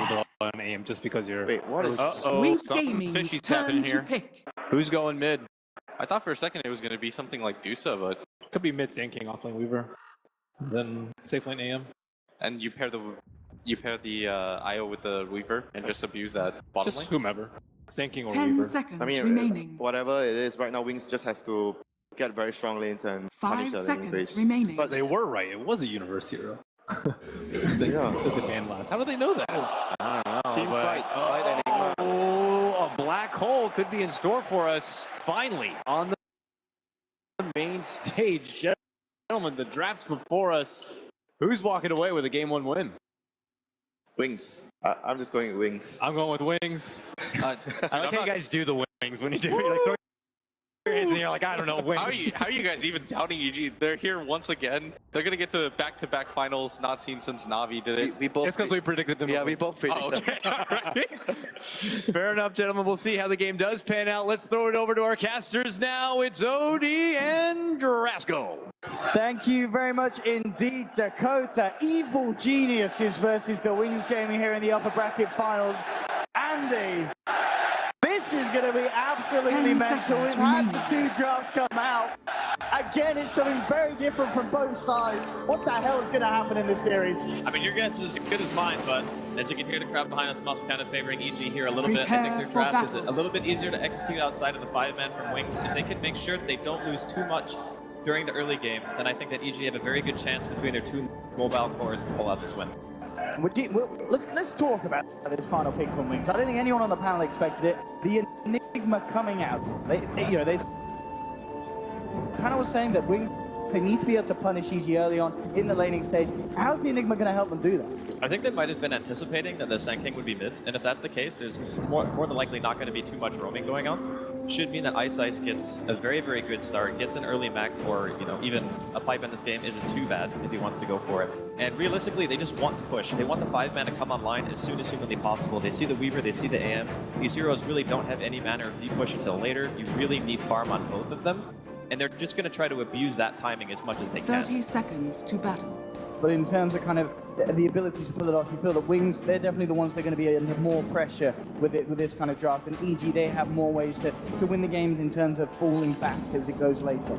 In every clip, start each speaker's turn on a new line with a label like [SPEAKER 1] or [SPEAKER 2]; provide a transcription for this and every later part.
[SPEAKER 1] overall on aim just because you're...
[SPEAKER 2] Wait, what is...
[SPEAKER 3] Wings
[SPEAKER 4] something
[SPEAKER 3] Gaming's
[SPEAKER 4] fishy's
[SPEAKER 3] turn
[SPEAKER 4] happening
[SPEAKER 3] to
[SPEAKER 4] here.
[SPEAKER 3] pick.
[SPEAKER 4] Who's going mid?
[SPEAKER 5] I thought for a second it was going to be something like Dusa, but...
[SPEAKER 1] Could be mid Sand King, off lane Weaver. Then safe lane AM.
[SPEAKER 5] And you pair the IO with the Weaver and just abuse that bottom
[SPEAKER 1] Just
[SPEAKER 5] lane?
[SPEAKER 1] whomever. Sand King or
[SPEAKER 3] 10
[SPEAKER 1] Weaver.
[SPEAKER 3] seconds
[SPEAKER 2] I mean,
[SPEAKER 3] remaining.
[SPEAKER 2] whatever it is, right now Wings just have to get very strong lanes and
[SPEAKER 3] 5
[SPEAKER 2] punish their laning
[SPEAKER 3] seconds
[SPEAKER 2] base.
[SPEAKER 3] remaining.
[SPEAKER 2] But
[SPEAKER 1] They were right, it was a universe hero.
[SPEAKER 2] yeah.
[SPEAKER 1] The ban last. How do they know that?
[SPEAKER 4] I don't know.
[SPEAKER 2] Team
[SPEAKER 4] but-
[SPEAKER 2] fight, fight Enigma.
[SPEAKER 4] Oh, a black hole could be in store for us, finally, on the main stage. Gentlemen, the draft's before us. Who's walking away with a Game 1 win?
[SPEAKER 2] Wings. I'm just going with Wings.
[SPEAKER 1] I'm going with Wings.
[SPEAKER 4] I like how you guys do the wings when you do it. Like, throw your hands and you're like, I don't know, wings.
[SPEAKER 5] How are you guys even doubting EG? They're here once again. They're going to get to back-to-back finals, not seen since Navi did it.
[SPEAKER 2] We both...
[SPEAKER 1] It's because we predicted them.
[SPEAKER 2] Yeah, we both predicted.
[SPEAKER 4] Oh, okay. All right. Fair enough, gentlemen. We'll see how the game does pan out. Let's throw it over to our casters now. It's Odie and Drasco.
[SPEAKER 6] Thank you very much indeed, Dakota. Evil Geniuses versus the Wings Gaming here in the upper bracket finals. Andy, this is going to be absolutely
[SPEAKER 3] 10
[SPEAKER 6] mental.
[SPEAKER 3] seconds
[SPEAKER 6] We've had the
[SPEAKER 3] remaining.
[SPEAKER 6] two drafts come out. Again, it's something very different from both sides. What the hell is going to happen in this series?
[SPEAKER 7] I mean, your guess is as good as mine, but as you can hear the crowd behind us, I'm also kind of favoring EG here a little bit. I
[SPEAKER 3] Prepare
[SPEAKER 7] think their
[SPEAKER 3] for
[SPEAKER 7] draft is
[SPEAKER 3] battle.
[SPEAKER 7] a little bit easier to execute outside of the 5-man from Wings. If they can make sure that they don't lose too much during the early game, then I think that EG have a very good chance between their two mobile cores to pull out this win.
[SPEAKER 6] Let's talk about this final pick from Wings. I don't think anyone on the panel expected it. The Enigma coming out. They panel was saying that Wings, they need to be able to punish EG early on in the laning stage. How's the Enigma going to help them do that?
[SPEAKER 7] I think they might have been anticipating that the Sand King would be mid, and if that's the case, there's more than likely not going to be too much roaming going on. Should mean that Ice gets a very, very good start, gets an early mech, or even a pipe in this game isn't too bad if he wants to go for it. And realistically, they just want to push. They want the 5-man to come online as soon as humanly possible. They see the Weaver, they see the AM. These heroes really don't have any manner of deep push until later. You really need farm on both of them, and they're just going to try to abuse that timing as much as they
[SPEAKER 3] 30
[SPEAKER 7] can.
[SPEAKER 3] seconds to battle.
[SPEAKER 6] But in terms of kind of the ability to pull it off, you feel that Wings, they're definitely the ones that are going to be under more pressure with this kind of draft. And EG, they have more ways to win the games in terms of falling back as it goes later.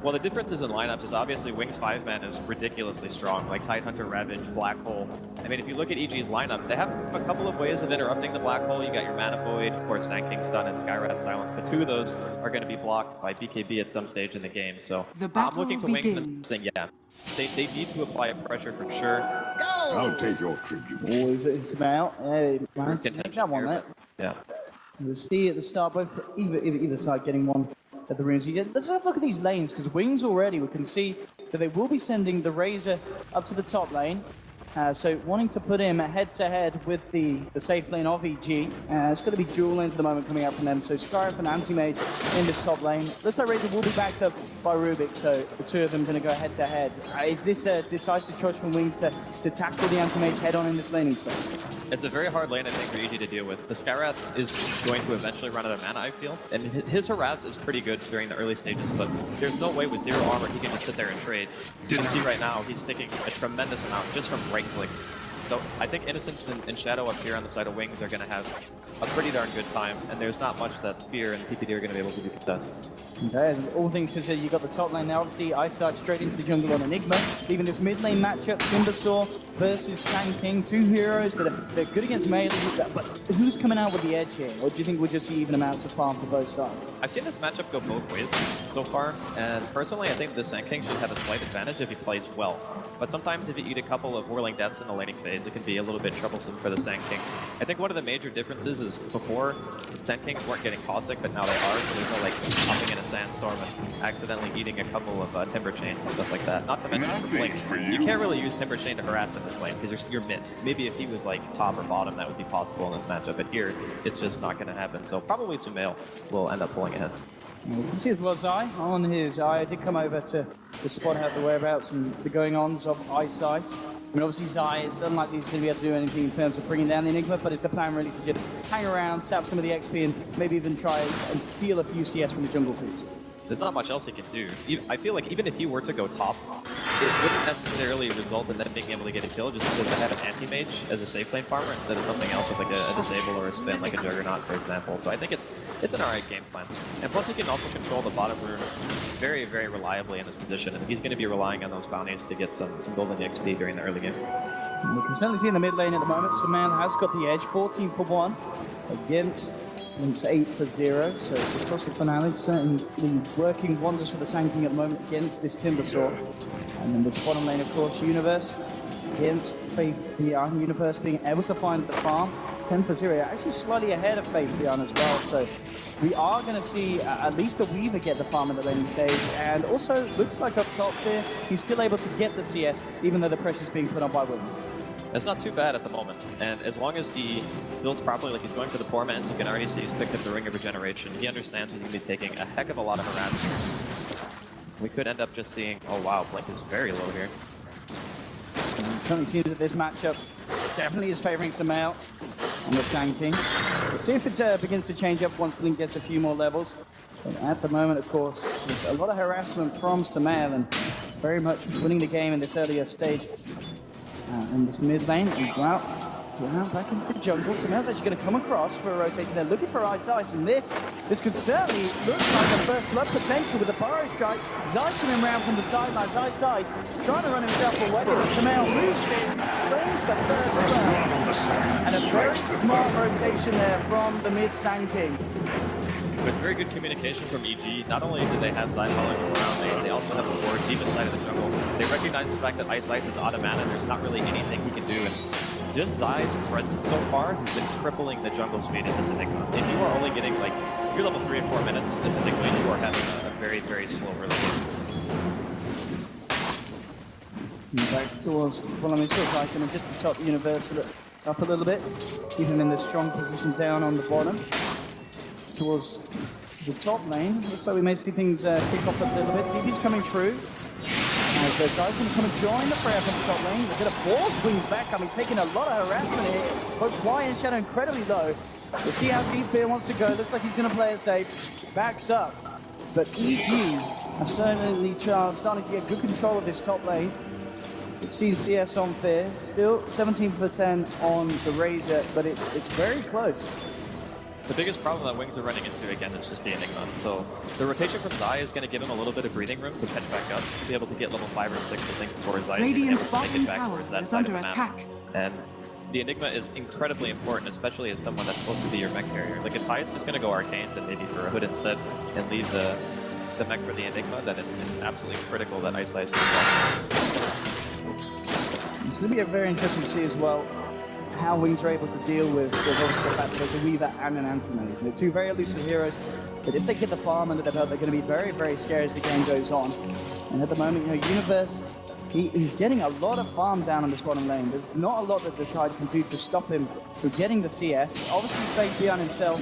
[SPEAKER 7] Well, the differences in lineups is obviously Wings 5-man is ridiculously strong, like Tidehunter, Ravage, Black Hole. I mean, if you look at EG's lineup, they have a couple of ways of interrupting the Black Hole. You got your Mana Void, of course, Sand King Stun, and Skywrath Silence, but two of those are going to be blocked by BKB at some stage in the game. So
[SPEAKER 3] The
[SPEAKER 7] I'm
[SPEAKER 3] battle
[SPEAKER 7] looking to Wings and
[SPEAKER 3] begins.
[SPEAKER 7] saying, yeah, they need to apply a pressure for sure.
[SPEAKER 8] I'll take your tribute.
[SPEAKER 6] Oh, is out. Hey, nice.
[SPEAKER 7] Contention
[SPEAKER 6] That one
[SPEAKER 7] here,
[SPEAKER 6] there.
[SPEAKER 7] but- Yeah.
[SPEAKER 6] We'll see at the start, both either side getting one at the runes. Let's have a look at these lanes, because Wings already, we can see that they will be sending the Razor up to the top lane. So wanting to put him head-to-head with the safe lane of EG. It's going to be dual lanes at the moment coming out from them. So Skyrim and Anti-Mage in this top lane. Looks like Razor will be backed up by Rubik, so the two of them going to go head-to-head. Is this a decisive choice from Wings to tackle the Anti-Mage head-on in this laning stage?
[SPEAKER 7] It's a very hard lane, I think, for EG to deal with. The Skywrath is going to eventually run out of mana, I feel. And his harass is pretty good during the early stages, but there's no way with 0 armor he can just sit there and trade. As you can see right now, he's taking a tremendous amount just from right clicks. So I think Innocence and Shadow up here on the side of Wings are going to have a pretty darn good time, and there's not much that Spear and PPD are going to be able to do contest.
[SPEAKER 6] Okay, all things considered, you got the top lane now. Obviously, Eyesight straight into the jungle on Enigma. Even this mid lane matchup, Timbersaw versus Sand King, two heroes that they're good against melee, but who's coming out with the edge here? Or do you think we'll just see even amounts of farm for both sides?
[SPEAKER 7] I've seen this matchup go both ways so far, and personally I think the Sand King should have a slight advantage if he plays well. But sometimes if you eat a couple of Whirling Deaths in the laning phase, it can be a little bit troublesome for the Sand King. I think one of the major differences is before, the Sand Kings weren't getting caustic, but now they are, so there's no like hopping in a sandstorm and accidentally eating a couple of Timber Chains and stuff like that. Not to mention for Blink. You can't really use Timber Chain to harass in this lane, because you're mid. Maybe if he was like top or bottom, that would be possible in this matchup, but here, it's just not going to happen. So probably Sumail will end up pulling ahead.
[SPEAKER 6] You can see as well Zai on his eye. I did come over to spot out the whereabouts and the going-ons of Eyesight. I mean, obviously Zai, it's unlikely he's going to be able to do anything in terms of bringing down the Enigma, but is the plan really to just hang around, sap some of the XP, and maybe even try and steal a few CS from the jungle creeps?
[SPEAKER 7] there's not much else he can do. I feel like even if he were to go top, it wouldn't necessarily result in them being able to get a kill just because they have an anti-mage as a safe lane farmer instead of something else with like a disable or a spin like a Juggernaut, for example. So I think it's an alright game plan. And plus he can also control the bottom rune very, very reliably in this position, and he's going to be relying on those bounties to get some golden XP during the early game.
[SPEAKER 6] We can certainly see in the mid lane at the moment, Saman has got the edge, 14 for 1 against Link's 8 for 0. So the Cross the Finale is certainly working wonders for the Sand King at the moment against this Timbersaw. And then this bottom lane, of course, Universe against Faith Beyond. Universe being able to find the farm, 10 for 0. Actually slightly ahead of Faith Beyond as well. So we are going to see at least a Weaver get the farm in the laning stage. And also looks like up top there, he's still able to get the CS, even though the pressure's being put on by Wings.
[SPEAKER 7] It's not too bad at the moment, and as long as he builds properly, like he's going for the poor man's, you can already see he's picked up the Ring of Regeneration. He understands he's going to be taking a heck of a lot of harassment. We could end up just seeing, oh wow, Blink is very low here.
[SPEAKER 6] And it certainly seems that this matchup definitely is favoring Samael on the Sand King. We'll see if it begins to change up once Blink gets a few more levels. But at the moment, of course, there's a lot of harassment from Samael and very much winning the game in this earlier stage. In this mid lane, we go out back into the jungle. Samael's actually going to come across for a rotation. They're looking for Ice, and this could certainly look like a first blood potential with the Burrow Strike. Zai coming around from the sidelines. Ice trying to run himself away, but Samael moves in, claims the first blood. And a very smart rotation there from the mid Sand King.
[SPEAKER 7] With very good communication from EG, not only do they have Zai following them around, they also have a ward deep inside of the jungle. They recognize the fact that Ice is auto mana, there's not really anything he can do, and just Zai's presence so far has been crippling the jungle speed in this Enigma. If you are only getting, like, if you're level 3 or 4 minutes as Enigma, you are having a very, very slow early game.
[SPEAKER 6] Back towards, well, I mean, still like him just to top the Universe up a little bit, keep him in this strong position down on the bottom. Towards the top lane. Looks like we may see things kick off a little bit. TV's coming through. So Zai's going to come and join the fray from the top lane. They're going to force Wings back. I mean, taking a lot of harassment here. Both Y and Shadow incredibly low. We'll see how deep Fear wants to go. Looks like he's going to play it safe. Backs up. But EG are certainly starting to get good control of this top lane. We've seen CS on Fear. Still 17 for 10 on the Razor, but it's very close.
[SPEAKER 7] The biggest problem that Wings are running into, again, is just the Enigma. So the rotation from Zai is going to give him a little bit of breathing room to catch back up, to be able to get level 5 or 6, I think, before Zai is able to make it back towards that side of the map. And the Enigma is incredibly important, especially as someone that's supposed to be your mech carrier. Like, if Pyatt's just going to go Arcanes and maybe for a Hood instead, and leave the mech for the Enigma, then it's absolutely critical that Ice is involved.
[SPEAKER 6] It's going to be very interesting to see as well how Wings are able to deal with obviously the fact that there's a Weaver and an Anti-Mage. They're two very elusive heroes, but if they get the farm under their belt, they're going to be very, very scary as the game goes on. And at the moment, you know, Universe, he's getting a lot of farm down on this bottom lane. There's not a lot that the Tide can do to stop him from getting the CS. Obviously, Fake Beyond himself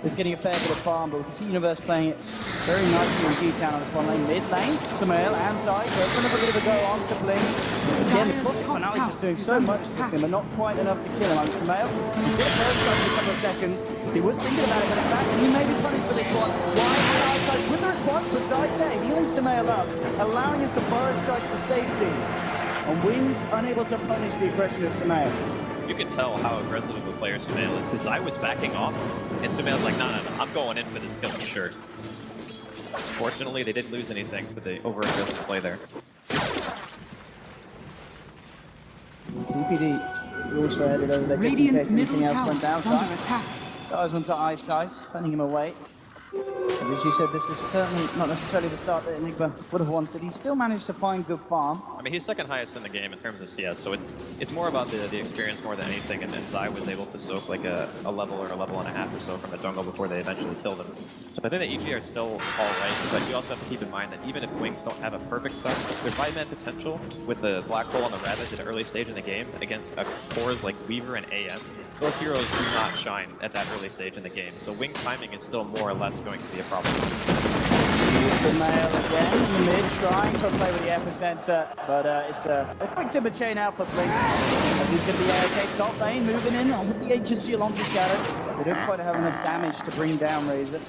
[SPEAKER 6] is getting a fair bit of farm, but we can see Universe playing it very nicely indeed down on this bottom lane. Mid lane, Samael and Zai, they're going to have a bit of a go on to Blink. Again, now he's just doing so much to him, but not quite enough to kill him. I mean, Samael, he's got a first strike in a couple of seconds. He was thinking about it, but in fact, he may be punished for this one. Why? With the response, but Zai's there, healing Samael up, allowing him to burrow strike to safety. And Wings unable to punish the aggression of Samael.
[SPEAKER 7] You can tell how aggressive of a player Samael is, because I was backing off, and Samael's like, no, I'm going in for this kill for sure. Fortunately, they didn't lose anything with the over-aggressive play there.
[SPEAKER 6] PPD also headed over there just in case anything else went down. Guys went to Ice, fanning him away. As you said, this is certainly not necessarily the start that Enigma would have wanted. He still managed to find good farm.
[SPEAKER 7] I mean, he's second highest in the game in terms of CS, so it's more about the experience more than anything, and then Zai was able to soak like a level or a level and a half or so from the jungle before they eventually killed him. So I think that EG are still alright, but you also have to keep in mind that even if Wings don't have a perfect start, their 5-man potential with the Black Hole on the Ravage at an early stage in the game against cores like Weaver and AM, those heroes do not shine at that early stage in the game. So Wing timing is still more or less going to be a problem.
[SPEAKER 6] Samael again in the mid, trying to play with the epicenter, but it's a quick timber chain out for Blink, as he's going to be AOK top lane, moving in with the agency along to Shadow. They don't quite have enough damage to bring down Razor.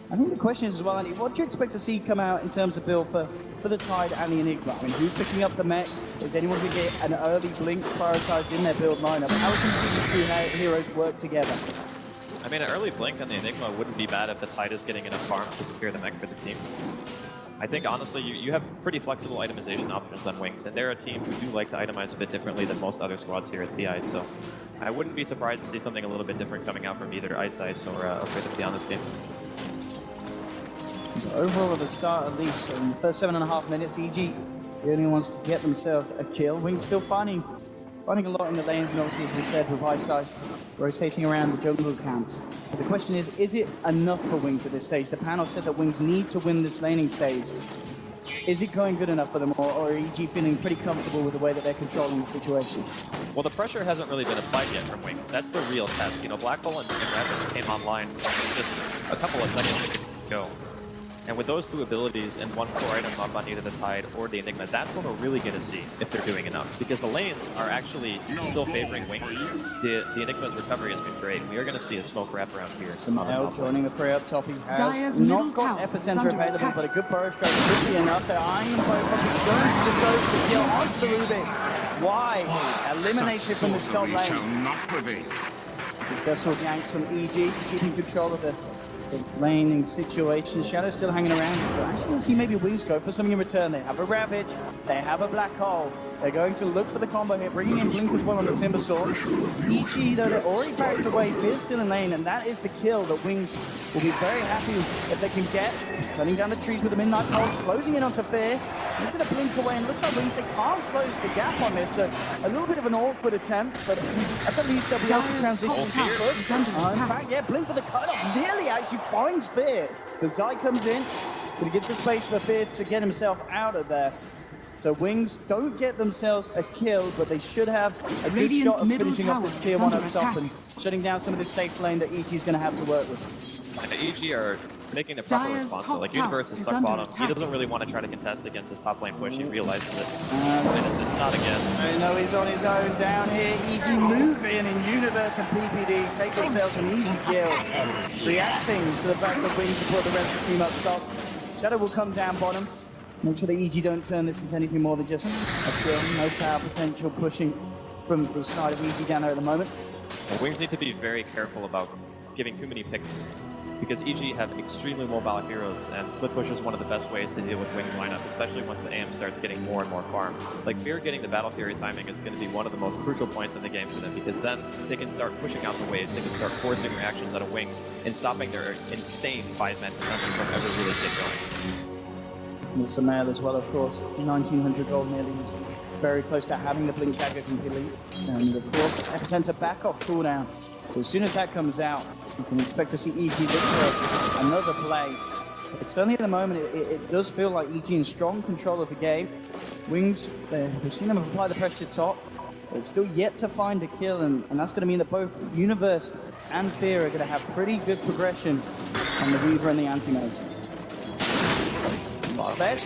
[SPEAKER 6] I think the question is as well, Andy, what do you expect to see come out in terms of build for the Tide and the Enigma? I mean, who's picking up the mech? Is anyone going to get an early blink prioritized in their build lineup? How can these two heroes work together?
[SPEAKER 7] I mean, an early blink on the Enigma wouldn't be bad if the Tide is getting enough farm to secure the mech for the team. I think, honestly, you have pretty flexible itemization options on Wings, and they're a team who do like to itemize a bit differently than most other squads here at TI, so I wouldn't be surprised to see something a little bit different coming out from either Ice or Fate this game.
[SPEAKER 6] Overall, at the start at least, in the first 7.5 minutes, EG really wants to get themselves a kill. Wings still finding a lot in the lanes, and obviously, as we said, with Ice rotating around the jungle camps. But the question is it enough for Wings at this stage? The panel said that Wings need to win this laning stage. Is it going good enough for them, or are EG feeling pretty comfortable with the way that they're controlling the situation?
[SPEAKER 7] Well, the pressure hasn't really been applied yet from Wings. That's the real test. You know, Black Hole and Rapid came online just a couple of seconds ago. And with those two abilities and one core item up on either the Tide or the Enigma, that's when we're really going to see if they're doing enough. Because the lanes are actually still favoring Wings. The Enigma's recovery has been great. We are going to see a smoke wrap around here.
[SPEAKER 6] Samel joining the fray up top. He has not got Epicenter available, but a good burrow strike should be enough. They're eyeing him for going to just go for the kill onto the Rubik. Why? Eliminated from the top lane. Successful gank from EG, keeping control of the laning situation. Shadow still hanging around. But actually, we'll see maybe Wings go for something in return. They have a Ravage. They have a Black Hole. They're going to look for the combo here, bringing in Blink as well on the Timber Sword. EG, though, they're already backed away. Fear's still in lane, and that is the kill that Wings will be very happy if they can get. Cutting down the trees with the Midnight Pulse, closing in onto Fear. He's going to blink away, and looks like Wings, they can't close the gap on this. So a little bit of an awkward attempt, but at the least they'll be able to transition to first. In fact, yeah, Blink with the cut-off nearly actually finds Fear. The Zai comes in, going to give the space for Fear to get himself out of there. So Wings don't get themselves a kill, but they should have a good shot of finishing off this tier 1 up top and shutting down some of this safe lane that EG is going to have to work with.
[SPEAKER 7] And the EG are making the proper response. Like, Universe is stuck bottom. He doesn't really want to try to contest against this top lane push. He realizes it. It's not again.
[SPEAKER 6] I know he's on his own down here. EG moving in Universe and PPD. Take themselves an easy kill. Reacting to the fact that Wings support the rest of the team up top. Shadow will come down bottom. Make sure that EG don't turn this into anything more than just a kill. No tower potential pushing from the side of EG down there at the moment.
[SPEAKER 7] Well, Wings need to be very careful about giving too many picks, because EG have extremely mobile heroes, and split push is one of the best ways to deal with Wings lineup, especially once the AM starts getting more and more farm. Like, Fear getting the Battle Fury timing is going to be one of the most crucial points in the game for them, because then they can start pushing out the waves, they can start forcing reactions out of Wings, and stopping their insane 5-man defense from ever really get going.
[SPEAKER 6] And Samel as well, of course, 1900 gold nearly. He's very close to having the Blink Dagger completely. And of course, Epicenter back off cooldown. So as soon as that comes out, you can expect to see EG look for another play. But certainly at the moment, it does feel like EG in strong control of the game. Wings, we've seen them apply the pressure top, but still yet to find a kill, and that's going to mean that both Universe and Fear are going to have pretty good progression on the Weaver and the Anti-Mage.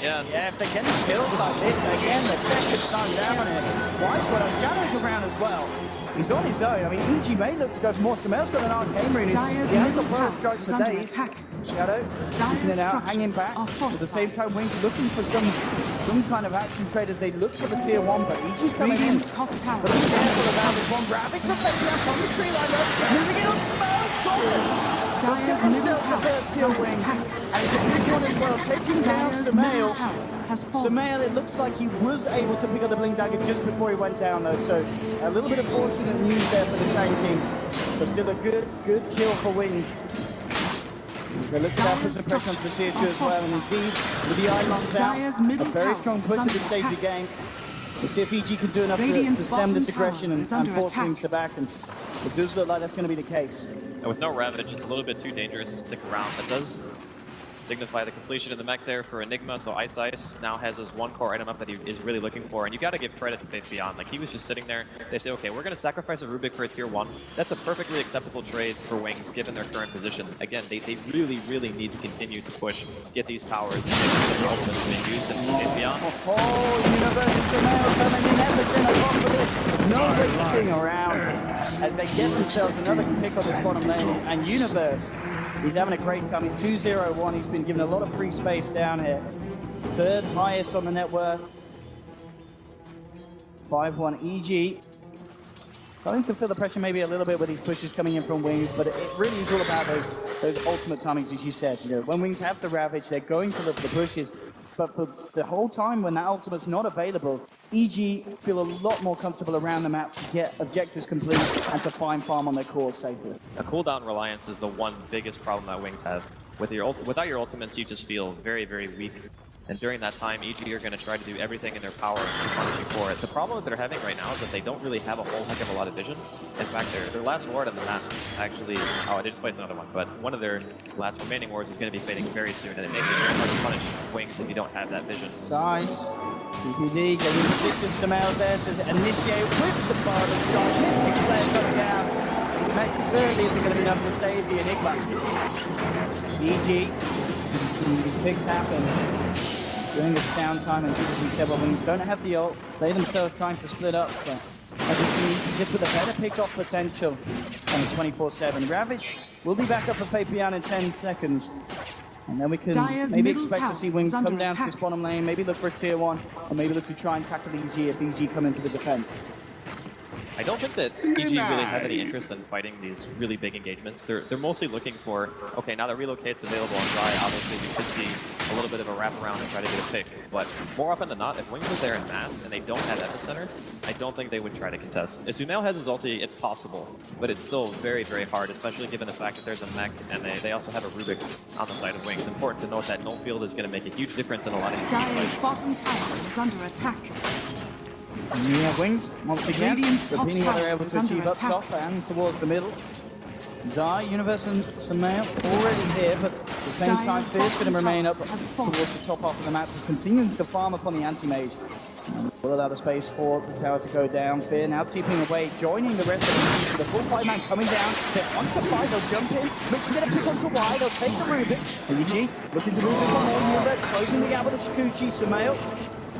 [SPEAKER 6] Yeah, if they're getting kills like this, again, the second time down on it. White, but Shadow's around as well. He's on his own. I mean, EG may look to go for more. Samel's got an arcane rune. He has got burrow strikes for days. Shadow, keeping it out, hanging back. At the same time, Wings looking for some kind of action trade as they look for the tier 1, but EG's coming in.
[SPEAKER 3] Top tower.
[SPEAKER 6] But be careful about this one. Ravage reflecting out from the tree line up. Moving it on Samel.
[SPEAKER 3] Dire's middle tower is under attack.
[SPEAKER 6] And it's a big one as well, taking down Samel. Samel, it looks like he was able to pick up the Blink Dagger just before he went down though, so a little bit of fortunate news there for the Sand King, but still a good kill for Wings. So let's get out for some pressure onto the tier 2 as well, and indeed, with the eye locked down, a very strong push at this stage of the game. We'll see if EG can do enough to stem this aggression and force Wings to back, and it does look like that's going to be the case.
[SPEAKER 7] And with no Ravage, it's a little bit too dangerous to stick around. That does signify the completion of the mech there for Enigma, so Ice now has his one core item up that he is really looking for, and you got to give credit to Faith Beyond. Like, he was just sitting there, they say, okay, we're going to sacrifice a Rubik for a tier 1. That's a perfectly acceptable trade for Wings, given their current position. Again, they really need to continue to push, get these towers, and make sure the ultimate is being used, and Faith Beyond.
[SPEAKER 6] Oh, Universal Samel coming in, Epicenter off for this. No wasting around. as they get themselves another pick on this bottom lane. And Universe, he's having a great time. He's 2-0-1. He's been given a lot of free space down here. Third highest on the net worth. 5-1 EG. Starting to feel the pressure maybe a little bit with these pushes coming in from Wings, but it really is all about those ultimate timings, as you said. You know, when Wings have the Ravage, they're going to look for the pushes, but for the whole time when that ultimate's not available, EG feel a lot more comfortable around the map to get objectives complete and to find farm on their cores safely.
[SPEAKER 7] A cooldown reliance is the one biggest problem that Wings have. Without your ultimates, you just feel very, very weak. And during that time, EG are going to try to do everything in their power to punish you for it. The problem that they're having right now is that they don't really have a whole heck of a lot of vision. In fact, their last ward on the map actually... Oh, they just placed another one. But one of their last remaining wards is going to be fading very soon, and it makes it very hard to punish Wings if you don't have that vision.
[SPEAKER 6] Size. PPD getting position. Samael there to initiate with the father shot. Mystic Flare coming out. Certainly isn't going to be enough to save the Enigma. It's EG. These picks happen during this downtime, and as we said, well, Wings don't have the ult. They themselves trying to split up, but obviously just with a better pick-off potential on 24/7. Ravage will be back up for Fabian in 10 seconds, and then we can maybe expect to see Wings come down to this bottom lane, maybe look for a tier 1, or maybe look to try and tackle EG if EG come into the defense.
[SPEAKER 7] I don't think that EG really have any interest in fighting these really big engagements. They're mostly looking for, okay, now that Relocate's available on Dry, obviously we could see a little bit of a wraparound and try to get a pick. But more often than not, if Wings are there in mass and they don't have Epicenter, I don't think they would try to contest. If Sumail has his ulti, it's possible, but it's still very, very hard, especially given the fact that there's a mech and they also have a Rubik on the side of Wings. Important to note that no field is going to make a huge difference in a lot of these
[SPEAKER 3] Dire's
[SPEAKER 7] fights.
[SPEAKER 3] bottom tower is under attack.
[SPEAKER 6] And we have Wings, once again,
[SPEAKER 3] Radiant's top
[SPEAKER 6] repeating what they're
[SPEAKER 3] tower
[SPEAKER 6] able
[SPEAKER 3] is
[SPEAKER 6] to
[SPEAKER 3] under
[SPEAKER 6] achieve up
[SPEAKER 3] attack.
[SPEAKER 6] top and towards the middle. Zai, Universe and Samael already here, but at the same time,
[SPEAKER 3] Dire's
[SPEAKER 6] Fierce going to
[SPEAKER 3] bottom
[SPEAKER 6] remain up
[SPEAKER 3] tower has fallen.
[SPEAKER 6] towards the top half of the map, continuing to farm upon the anti-mage. Will allow the space for the tower to go down. Fear now tipping away, joining the rest of the team. So the full 5-man coming down. They want to fight, they'll jump in. Looks to get a pick onto Y, they'll take the Rubik. EG looking to move in on more. Universe closing the gap with the Shikuchi. Samael.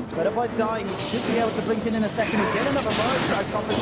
[SPEAKER 6] Sped up by Zai, he should be able to blink in a second and get another low strike off his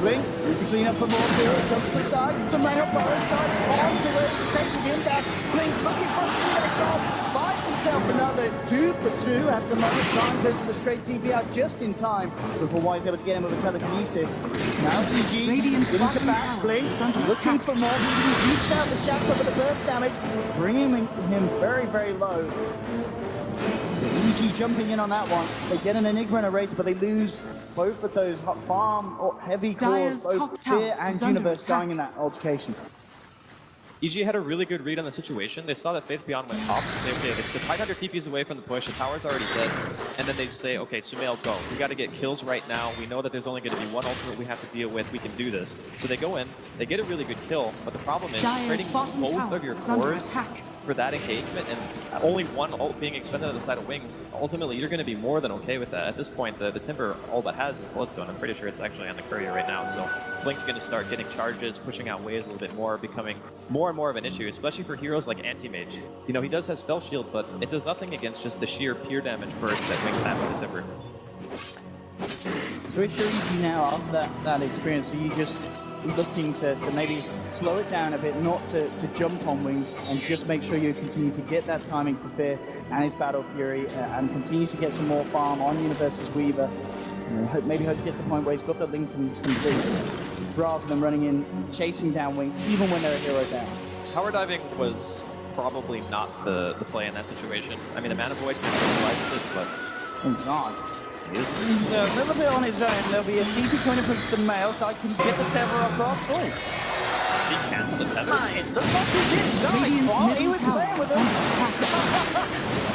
[SPEAKER 6] Blink needs to clean up for more fear. Comes to the side. Samael Burrow starts on to where he's taking him back. Blink looking for a minute goal. Finds himself another. It's 2 for 2 at the moment. Time goes to the straight TPR just in time before White's able to get him with a telekinesis. Now EG
[SPEAKER 3] Radiant's
[SPEAKER 6] getting to
[SPEAKER 3] bottom
[SPEAKER 6] back.
[SPEAKER 3] tower
[SPEAKER 6] Blink
[SPEAKER 3] is under
[SPEAKER 6] looking
[SPEAKER 3] attack.
[SPEAKER 6] for more. He reached out the shaft for the burst damage, bringing him very, very low. EG jumping in on that one. They get an Enigma and a race, but they lose both of those farm or heavy
[SPEAKER 3] Dire's
[SPEAKER 6] cores,
[SPEAKER 3] top
[SPEAKER 6] both
[SPEAKER 3] tower
[SPEAKER 6] Fear and
[SPEAKER 3] is under
[SPEAKER 6] Universe dying
[SPEAKER 3] attack.
[SPEAKER 6] in that altercation.
[SPEAKER 7] EG had a really good read on the situation. They saw that Faith Beyond went top. They say, the Tidehunter TP's away from the push, the tower's already dead. And then they say, okay, Sumail, go. We got to get kills right now. We know that there's only going to be one ultimate we have to deal with. We can do this. So they go in, they get a really good kill, but the problem is
[SPEAKER 3] Dire's
[SPEAKER 7] trading
[SPEAKER 3] bottom
[SPEAKER 7] both
[SPEAKER 3] tower
[SPEAKER 7] of your
[SPEAKER 3] is under
[SPEAKER 7] cores
[SPEAKER 3] attack.
[SPEAKER 7] for that engagement and only one ult being expended on the side of Wings. Ultimately, you're going to be more than okay with that. At this point, the Timber all that has is Bloodstone. I'm pretty sure it's actually on the Courier right now. So Blink's going to start getting charges, pushing out waves a little bit more, becoming more and more of an issue, especially for heroes like Anti-Mage. You know, he does have Spell Shield, but it does nothing against just the sheer pure damage burst that Wings have with the Timber.
[SPEAKER 6] So it's your EG now after that experience. So you just looking to maybe slow it down a bit, not to jump on Wings, and just make sure you continue to get that timing for Fear and his Battle Fury, and continue to get some more farm on Universe's Weaver. Maybe hope to get to the point where he's got the Lincolns complete, rather than running in, chasing down Wings, even when they're a hero down.
[SPEAKER 7] Tower diving was probably not the play in that situation. I mean, the Mana Void can realize it, but
[SPEAKER 6] He's not.
[SPEAKER 7] he's
[SPEAKER 6] He's a little bit on his own. There'll be a TP coming from some mail, so I can get the tether across. Oh,
[SPEAKER 7] he cancelled the tether.
[SPEAKER 6] it looks like he did something.
[SPEAKER 3] Radiant's
[SPEAKER 6] Well, he
[SPEAKER 3] middle
[SPEAKER 6] was
[SPEAKER 3] tower
[SPEAKER 6] playing with
[SPEAKER 3] is
[SPEAKER 6] him.
[SPEAKER 3] under attack.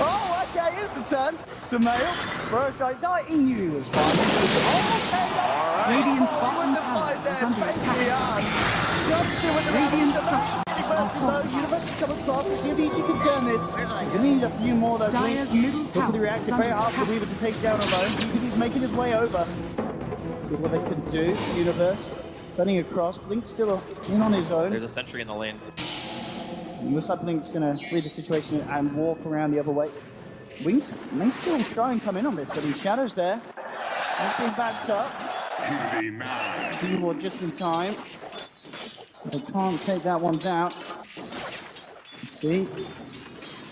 [SPEAKER 6] Oh, okay, here's the turn. Samael, Burrow strikes. Oh, he knew he was fine.
[SPEAKER 3] Radiant's bottom tower is under attack.
[SPEAKER 6] Jumps in with the
[SPEAKER 3] Radiant
[SPEAKER 6] Ravage.
[SPEAKER 3] structures are fortified.
[SPEAKER 6] Universe is coming across to see if EG can turn this. We need a few more though.
[SPEAKER 3] Dire's middle
[SPEAKER 6] Look at the
[SPEAKER 3] tower is
[SPEAKER 6] reaction
[SPEAKER 3] under
[SPEAKER 6] very hard for
[SPEAKER 3] attack.
[SPEAKER 6] Weaver to take down alone. EG's making his way over. See what they can do. Universe running across. Blink still in on his own.
[SPEAKER 7] There's a sentry in the lane.
[SPEAKER 6] Looks like Blink's going to read the situation and walk around the other way. Wings may still try and come in on this. I mean, Shadow's there. Not being backed up. D-Ward just in time. They can't take that one down. Let's see.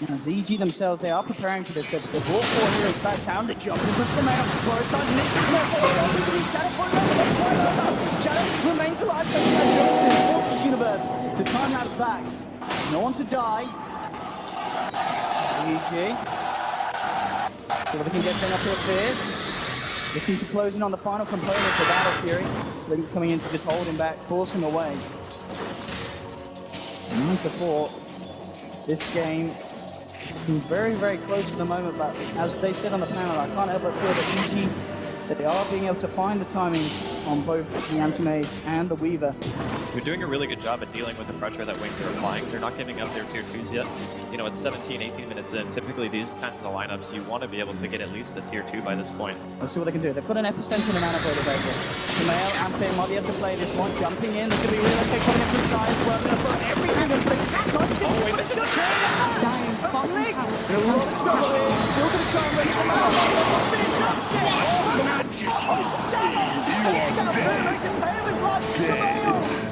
[SPEAKER 6] As EG themselves, they are preparing for this. They've brought 4 heroes back down. They jump in with some out. Shadow remains alive. Johnson forces Universe to time-lapse back. No one to die. EG. See what they can get done up here first. Looking to close in on the final component for Battle Fury. Blink's coming in to just hold him back, force him away. 9-4. This game very, very close at the moment, but as they said on the panel, I can't help but feel that EG, they are being able to find the timings on both the Anti-Mage and the Weaver.
[SPEAKER 7] They're doing a really good job at dealing with the pressure that Wings are applying. They're not giving up their tier 2s yet. You know, it's 17, 18 minutes in. Typically, these kinds of lineups, you want to be able to get at least a tier 2 by this point.
[SPEAKER 6] Let's see what they can do. They've got an epicenter and a mana void available. Sumail and Finn might be able to play this one. Jumping in. There's going to be real okay coming in from side as well. Going to put everything in place. Oh, wait, but
[SPEAKER 3] Dyer's bottom tower
[SPEAKER 6] Still going to try and raise them out.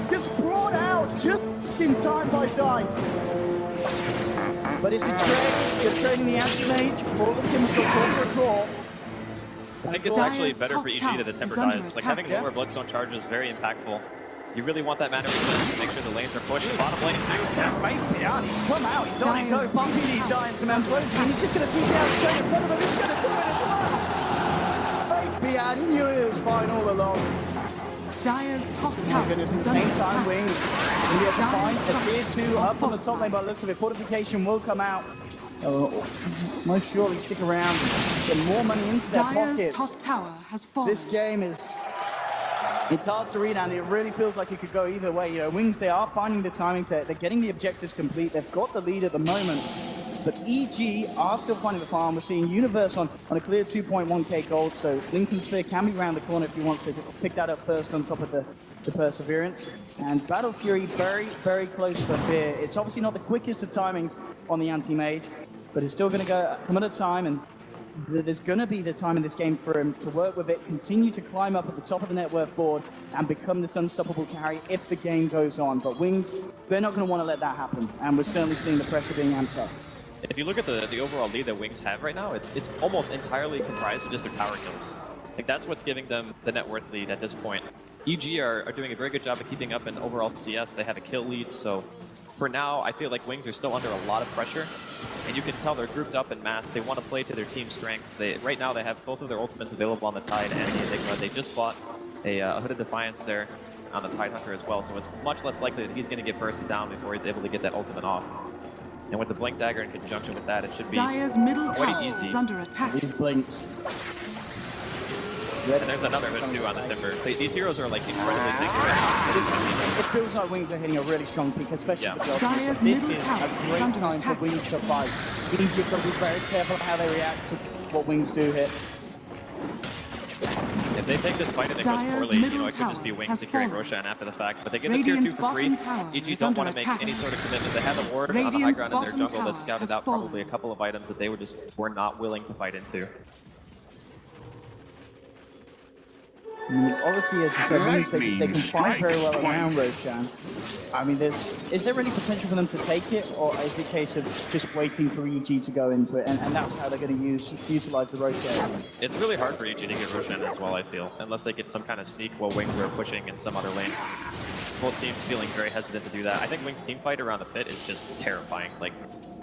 [SPEAKER 6] Gets brought out just in time by Dai. But it's a trade. You're trading the Anti-Mage for the Timsel for a claw.
[SPEAKER 7] I think it's actually
[SPEAKER 3] Dyer's
[SPEAKER 7] better for
[SPEAKER 3] top
[SPEAKER 7] EG to the
[SPEAKER 3] tower
[SPEAKER 7] Temper
[SPEAKER 3] is under
[SPEAKER 7] dies. Like
[SPEAKER 3] attack.
[SPEAKER 7] having lower Bloodstone charges is very impactful. You really want that mana resistance to make sure the lanes are pushed. Bottom lane,
[SPEAKER 6] Yeah, he's come out. He's on his
[SPEAKER 3] Dyer's
[SPEAKER 6] own.
[SPEAKER 3] bottom
[SPEAKER 6] He's
[SPEAKER 3] tower
[SPEAKER 6] dying to
[SPEAKER 3] is
[SPEAKER 6] man
[SPEAKER 3] under
[SPEAKER 6] close.
[SPEAKER 3] attack.
[SPEAKER 6] He's just going to keep it out straight in front of him. He's going to do it as well. Baby, I knew it was fine all along.
[SPEAKER 3] Dyer's top
[SPEAKER 6] Oh my
[SPEAKER 3] tower
[SPEAKER 6] goodness, at
[SPEAKER 3] is
[SPEAKER 6] the
[SPEAKER 3] under
[SPEAKER 6] same time,
[SPEAKER 3] attack.
[SPEAKER 6] Wings will be able to find a tier 2 up on the top lane by the looks of it. Fortification will come out. Most surely stick around and get more money into their
[SPEAKER 3] Dyer's
[SPEAKER 6] pockets.
[SPEAKER 3] top tower has fallen.
[SPEAKER 6] This game is... It's hard to read, and it really feels like it could go either way. You know, Wings, they are finding the timings. They're getting the objectives complete. They've got the lead at the moment. But EG are still finding the farm. We're seeing Universe on a clear 2.1k gold, so Lincoln Sphere can be around the corner if he wants to pick that up first on top of the Perseverance. And Battle Fury very, very close to here. It's obviously not the quickest of timings on the Anti-Mage, but it's still going to come at a time, and there's going to be the time in this game for him to work with it, continue to climb up at the top of the net worth board, and become this unstoppable carry if the game goes on. But Wings, they're not going to want to let that happen, and we're certainly seeing the pressure being amped up.
[SPEAKER 7] If you look at the overall lead that Wings have right now, it's almost entirely comprised of just their tower kills. Like that's what's giving them the net worth lead at this point. EG are doing a very good job of keeping up in overall CS. They have a kill lead, so for now, I feel like Wings are still under a lot of pressure, and you can tell they're grouped up in mass. They want to play to their team's strengths. Right now, they have both of their ultimates available on the Tide and the Enigma. They just bought a Hooded Defiance there on the Tide Hunter as well, so it's much less likely that he's going to get bursted down before he's able to get that ultimate off. And with the Blink Dagger in conjunction with that, it should be
[SPEAKER 3] Dyer's middle
[SPEAKER 7] quite
[SPEAKER 3] tower
[SPEAKER 7] easy.
[SPEAKER 3] is under attack.
[SPEAKER 6] These Blinks.
[SPEAKER 7] And there's another Hood too on the Timber. These heroes are like incredibly dangerous.
[SPEAKER 6] It feels like Wings are hitting a really strong peak, especially
[SPEAKER 7] Yeah.
[SPEAKER 6] for Johnson.
[SPEAKER 3] Dyer's
[SPEAKER 6] So this
[SPEAKER 3] middle
[SPEAKER 6] is
[SPEAKER 3] tower
[SPEAKER 6] a
[SPEAKER 3] is
[SPEAKER 6] great
[SPEAKER 3] under
[SPEAKER 6] time for
[SPEAKER 3] attack.
[SPEAKER 6] Wings to fight. Wings have got to be very careful how they react to what Wings do here.
[SPEAKER 7] If they take this fight and it goes
[SPEAKER 3] Dyer's
[SPEAKER 7] poorly,
[SPEAKER 3] middle
[SPEAKER 7] it could just be
[SPEAKER 3] tower
[SPEAKER 7] Wings
[SPEAKER 3] has
[SPEAKER 7] securing
[SPEAKER 3] fallen.
[SPEAKER 7] Roshan after the fact. But they get the tier 2
[SPEAKER 3] Radiant's
[SPEAKER 7] for free.
[SPEAKER 3] bottom tower
[SPEAKER 7] EG
[SPEAKER 3] is
[SPEAKER 7] don't
[SPEAKER 3] under
[SPEAKER 7] want to make
[SPEAKER 3] attack.
[SPEAKER 7] any sort of commitment. They have a ward on the high
[SPEAKER 3] Radiant's
[SPEAKER 7] ground in their
[SPEAKER 3] bottom
[SPEAKER 7] jungle
[SPEAKER 3] tower
[SPEAKER 7] that scouted
[SPEAKER 3] has
[SPEAKER 7] out probably
[SPEAKER 3] fallen.
[SPEAKER 7] a couple of items that they were not willing to fight into.
[SPEAKER 6] I mean, obviously, as you said, Wings, they can fight very well around Roshan. I mean, is there any potential for them to take it, or is it a case of just waiting for EG to go into it, and that's how they're going to utilize the Roshan?
[SPEAKER 7] It's really hard for EG to get Roshan as well, I feel, unless they get some kind of sneak while Wings are pushing in some other lane. Both teams feeling very hesitant to do that. I think Wings' team fight around the pit is just terrifying. Like,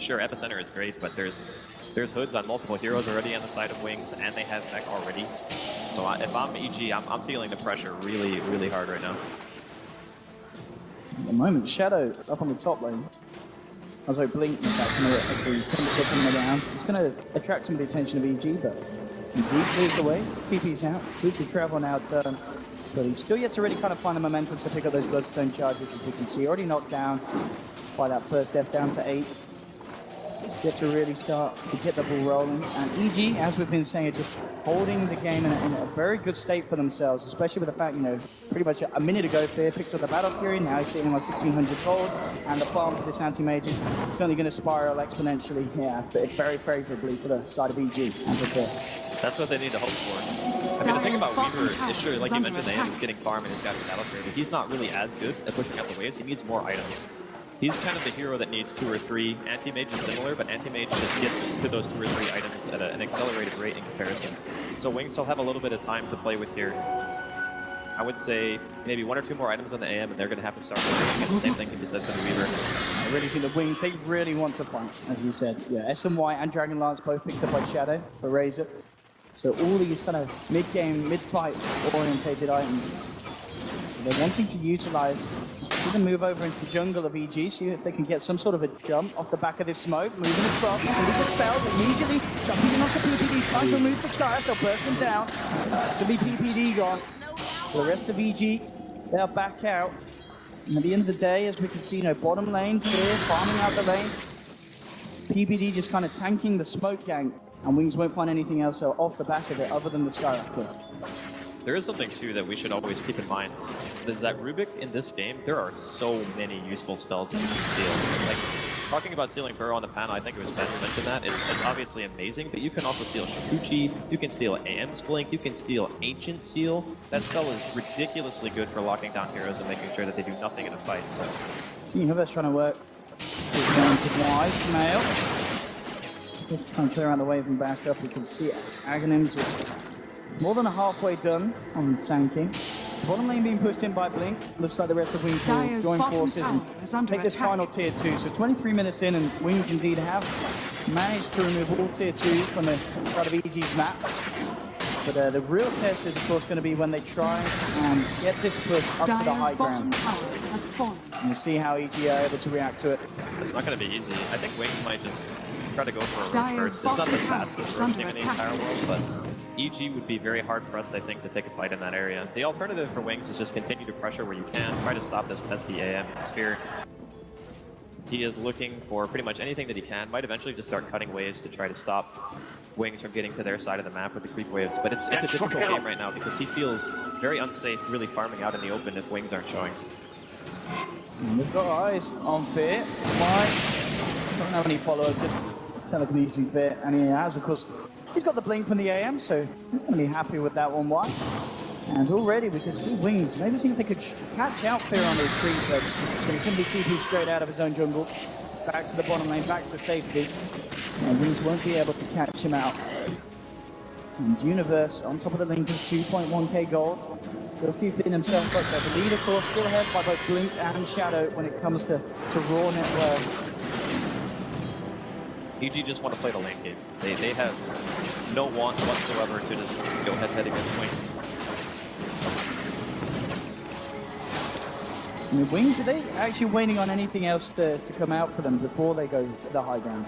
[SPEAKER 7] sure, Epicenter is great, but there's hoods on multiple heroes already on the side of Wings, and they have mech already. So if I'm EG, I'm feeling the pressure really, really hard right now.
[SPEAKER 6] At the moment, Shadow up on the top lane. I was like, Blink, in fact, coming around. It's going to attract some of the attention of EG, but EG clears the way. TP's out. Boots the travel now done. But he's still yet to really kind of find the momentum to pick up those Bloodstone charges, as we can see. Already knocked down by that first death down to 8. get to really start to get the ball rolling. And EG, as we've been saying, are just holding the game in a very good state for themselves, especially with the fact, you know, pretty much a minute ago, Fear picks up the Battle Fury. Now he's sitting on 1,600 gold, and the farm for this anti-mage is certainly going to spiral exponentially here, but very favorably for the side of EG and for Fear.
[SPEAKER 7] That's what they need to hope for. I mean, the thing about Weaver is sure, like you mentioned, the is getting farm and he's got his Battle Fury, but he's not really as good at pushing out the waves. He needs more items. He's kind of the hero that needs 2 or 3. Anti-Mage is similar, but Anti-Mage just gets to those 2 or 3 items at an accelerated rate in comparison. So Wings still have a little bit of time to play with here. I would say maybe 1 or 2 more items on the AM, and they're going to have to start working. And the same thing can be said for the Weaver.
[SPEAKER 6] I really see the Wings. They really want to fight, as you said. Yeah, SMY and Dragon Lance both picked up by Shadow for Razor. So all these kind of mid-game, mid-fight orientated items. They're wanting to utilize, see them move over into the jungle of EG, see if they can get some sort of a jump off the back of this smoke, moving across, with the spells, immediately jumping in onto PPD, trying to remove the Scarf, they'll burst them down. It's going to be PPD gone. For the rest of EG, they'll back out. And at the end of the day, as we can see, you know, bottom lane clear, farming out the lane. PPD just kind of tanking the smoke gang, and Wings won't find anything else off the back of it other than the Scarf kill.
[SPEAKER 7] There is something, too, that we should always keep in mind. Is that Rubik in this game, there are so many useful spells that you can steal. Like, talking about stealing Burrow on the panel, I think it was Ben who mentioned that. It's obviously amazing, but you can also steal Shikuchi, you can steal AM's Blink, you can steal Ancient Seal. That spell is ridiculously good for locking down heroes and making sure that they do nothing in a fight, so...
[SPEAKER 6] Universe trying to work. Wise, Mail. Trying to clear out the wave and back up. You can see Aghanims is more than halfway done on Sand King. Bottom lane being pushed in by Blink. Looks like the rest of Wings will join forces and take this final tier 2. So 23 minutes in, and Wings indeed have managed to remove all tier 2 from the side of EG's map. But the real test is, of course, going to be when they try and get this push up to the high ground. And we'll see how EG are able to react to it.
[SPEAKER 7] It's not going to be easy. I think Wings might just try to go for a reverse. It's not the fastest roasting in the entire world, but EG would be very hard pressed, I think, to take a fight in that area. The alternative for Wings is just continue to pressure where you can, try to stop this pesky AM in the sphere. He is looking for pretty much anything that he can, might eventually just start cutting waves to try to stop Wings from getting to their side of the map with the creep waves. But it's a difficult game right now because he feels very unsafe really farming out in the open if Wings aren't showing.
[SPEAKER 6] And we've got eyes on Fear. Why? Don't have any follow-up, just telekinesis Fear. And he has, of course, he's got the blink from the AM, so he's going to be happy with that one. Why? And already we can see Wings. Maybe see if they could catch out Fear on his creep, but he's going to simply TP straight out of his own jungle. Back to the bottom lane, back to safety. And Wings won't be able to catch him out. And Universe on top of the link is 2.1k gold. Still keeping himself up there. The lead, of course, still ahead by both Blink and Shadow when it comes to raw net worth.
[SPEAKER 7] EG just want to play the lane game. They have no want whatsoever to just go head-to-head against Wings.
[SPEAKER 6] I mean, Wings, are they actually waiting on anything else to come out for them before they go to the high ground?